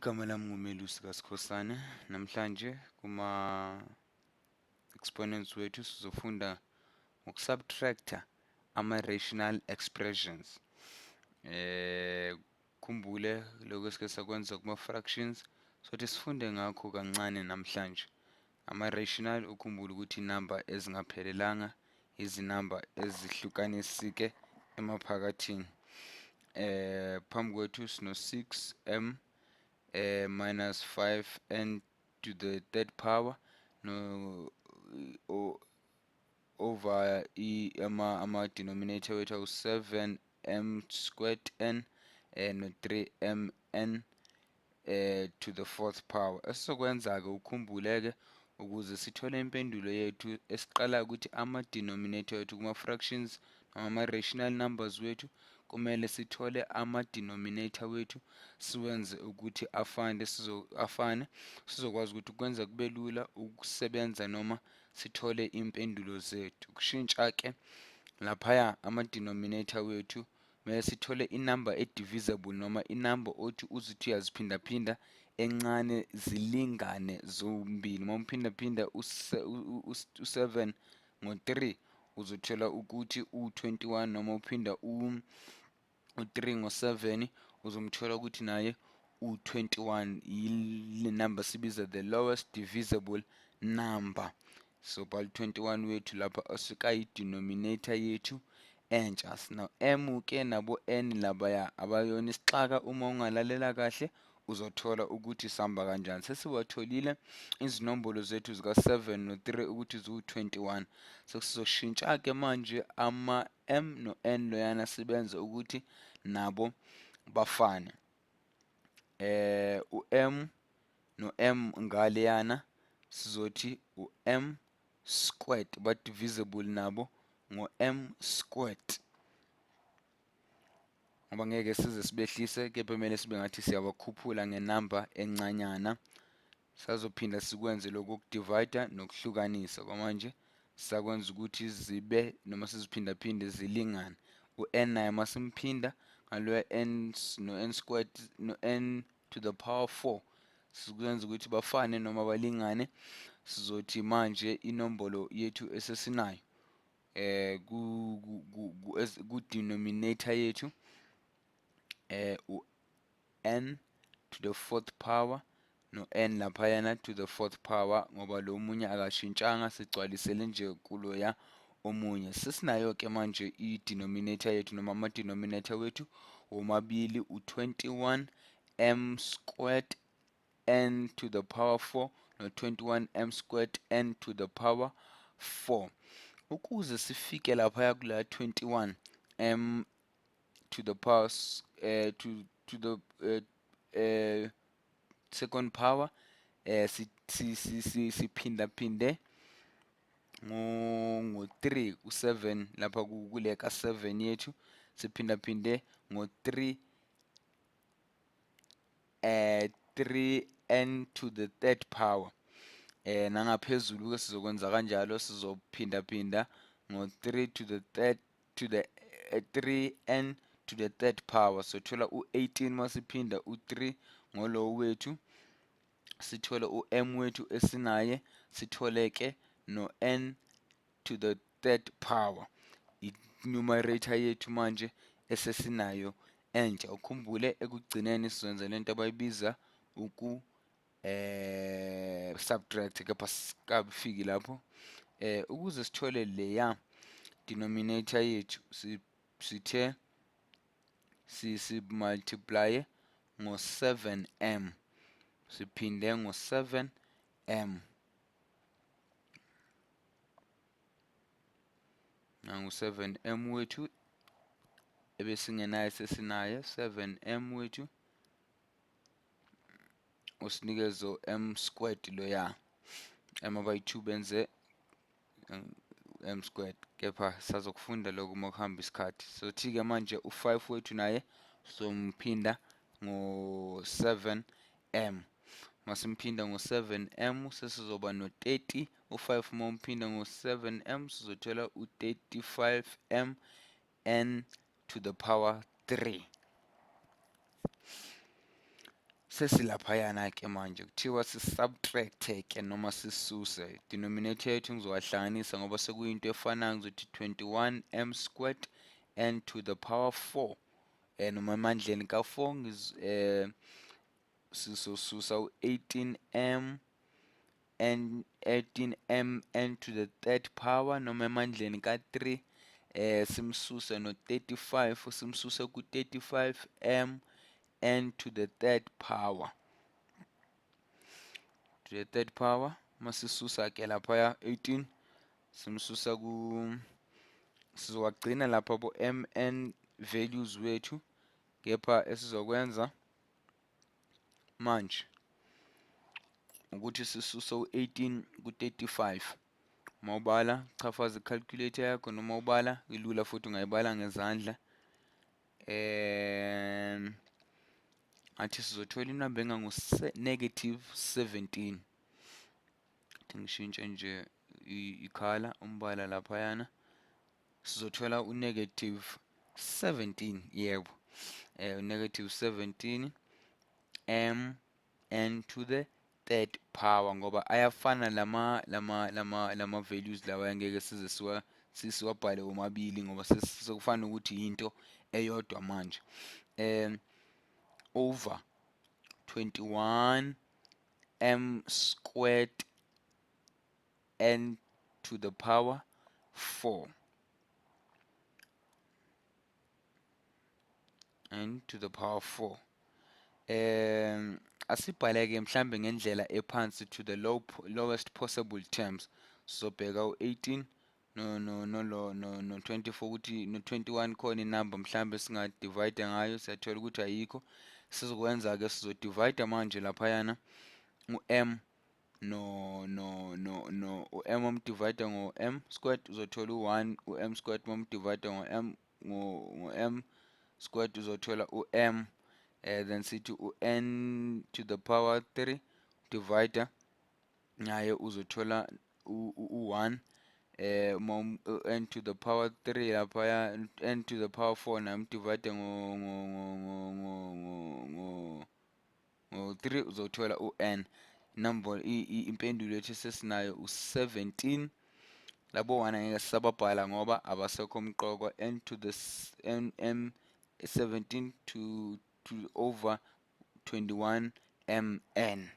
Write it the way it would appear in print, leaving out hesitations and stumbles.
Igama lami nguMelusi kaSkhosana. Namhlanje kuma-exponents wethu sizofunda ngokusubtracta ama-rational expressions. Khumbule lokho esike sakwenza kuma-fractions, sothi sifunde ngakho kancane namhlanje. Ama-rational ukhumbule ukuthi inamba ezingaphelelanga, izinamba ezihlukanisike emaphakathini. Phambi kwethu sino 6m minus 5n to the third power over ama-denominator wethu awu 7m squared n no 3mn to the fourth power. Esizokwenza-ke ukhumbuleke ukuze sithole impendulo yethu esiqala ukuthi ama-denominator wethu kuma-fractions noma ama-rational numbers wethu kumele sithole ama-denominator wethu siwenze ukuthi afane sizokwazi ukuthi kwenza kube lula ukusebenza noma sithole impendulo zethu. Kushintsha-ke laphaya ama-denominator wethu mele sithole inamba e-divisible noma inamba othi uzithi uyaziphindaphinda encane zilingane zombili. Uma uphindaphinda u-7 ngo-3 uzothola ukuthi u-21 noma uphinda u-3 ngo-7 uzomthola ukuthi naye u-21. Yile number sibiza the lowest divisible number. So bhala 21 wethu lapha asuka yi-denominator yethu entsha. Now m-ke nabo n labaya abayona isixaka. Uma ungalalela kahle uzothola ukuthi sihamba kanjani. Sesiwatholile izinombolo zethu zika-7 no-3 ukuthi ziwu-21. So sizoshintsha-ke manje ama-m no-n loyana sibenze ukuthi nabo bafane. U-m no-m ngaleyana sizothi u-m squared ba-divisible nabo ngo-m squared. Ngoba ngeke size sibehlise, kepha kumele sibe ngathi siyabakhuphula ngenamba encanyana. Sazophinda sikwenze lokhu ukudivida nokuhlukanisa. Kwamanje sakwenza ukuthi zibe noma siziphindaphinde zilingane. U-n naye masimphinda ngaloya n no-n squared no-n to the power 4 sikwenza ukuthi bafane noma balingane. Sizothi manje inombolo yethu esesinayo ku-denominator yethu u-n to the fourth power no-n laphayana to the fourth power, ngoba lo munye akashintshanga sigcwalisele nje kuloya omunye. Sesinayo-ke manje i-denominator yethu noma ama-denominator wethu womabili u-21m squared n to the power 4 no-21m squared n to the power 4. Ukuze sifike laphaya kula 21m to the power to the second power siphindaphinde ngo-3 u-7 lapha kule ka-7 yethu siphindaphinde ngo-3 3n to the third power. Nangaphezulu-ke sizokwenza kanjalo, sizophindaphinda ngo-3 to the 3n to the third power. Sothola u-18 masiphinda u-3 ngolo wethu, sithole u-m wethu esinaye, sitholeke no-n to the third power. I-numerator yethu manje esesinayo entsha. Ukhumbule ekugcineni sizwenza lento abayibiza subtract, kepha sikabifiki lapho. Ukuze sithole leya denominator yethu sithe multiply ngo-7m, siphinde ngo-7m. Nangu-7m wethu ebesingenayo sesinayo 7m wethu usinikezo m squared loya. M abayi-2 benze m squared, kepha sazokufunda lokho uma kuhamba isikhathi. Sothi-ke manje u-5 wethu naye somphinda ngo-7m. Masimphinda ngo-7m sesizoba no-30. U-5 uma umphinda ngo-7m sizothola u-35m n to the power 3. sesilaphayana ke manje kuthiwa si-subtract ke noma sisuse. Denominator yethu ngizowahlanganisa ngoba sekuyinto efanayo, ngizothi 21m squared n to the power 4 noma emandleni ka4 sizosusa u-18m n 18m n to the third power noma emandleni ka3 simsuse no35 simsuse ku35m n to the third power masisusa ke laphaya 18 simsusa sizowagcina lapha bo mn values wethu, kepha esizokwenza manje ukuthi sisuse u18 ku35. Mawubala chafaza calculator yakho noma ubala ilula futhi ungayibala ngezandla. Athi sizothola inamba engango -17. Athi ngishintshe nje ikhala umbala laphayana, sizothola u-17, yebo, u-17 m n to the third power, ngoba ayafana lama values lawa, angeke size siwabhale womabili ngoba sekufana ukuthi into eyodwa manje. Over 21 m squared n to the power 4 n to the power 4. Asibhaleke mhlambe ngendlela ephansi to the lowest possible terms. Sizobheka u18 no 24 ukuthi no 21 khona inamba mhlambe singadivide ngayo, siyathola ukuthi ayikho. Sizokwenza ke sizodivide manje laphayana u-m no u-m omdivide ngo-m squared uzothola u1, u-m squared momdivide ngo-m squared uzothola u-m, then sithi u-n to the power 3 divider naye uzothola u1, n to the power 3 laphaya, n to the power 4 namdivide ngo-3 uzothola u-n. Impendulo yethu sesinayo u-17. Labo 1 angeke sisababhala ngoba abasekho mqoka. N to the m 17 to over 21 mn.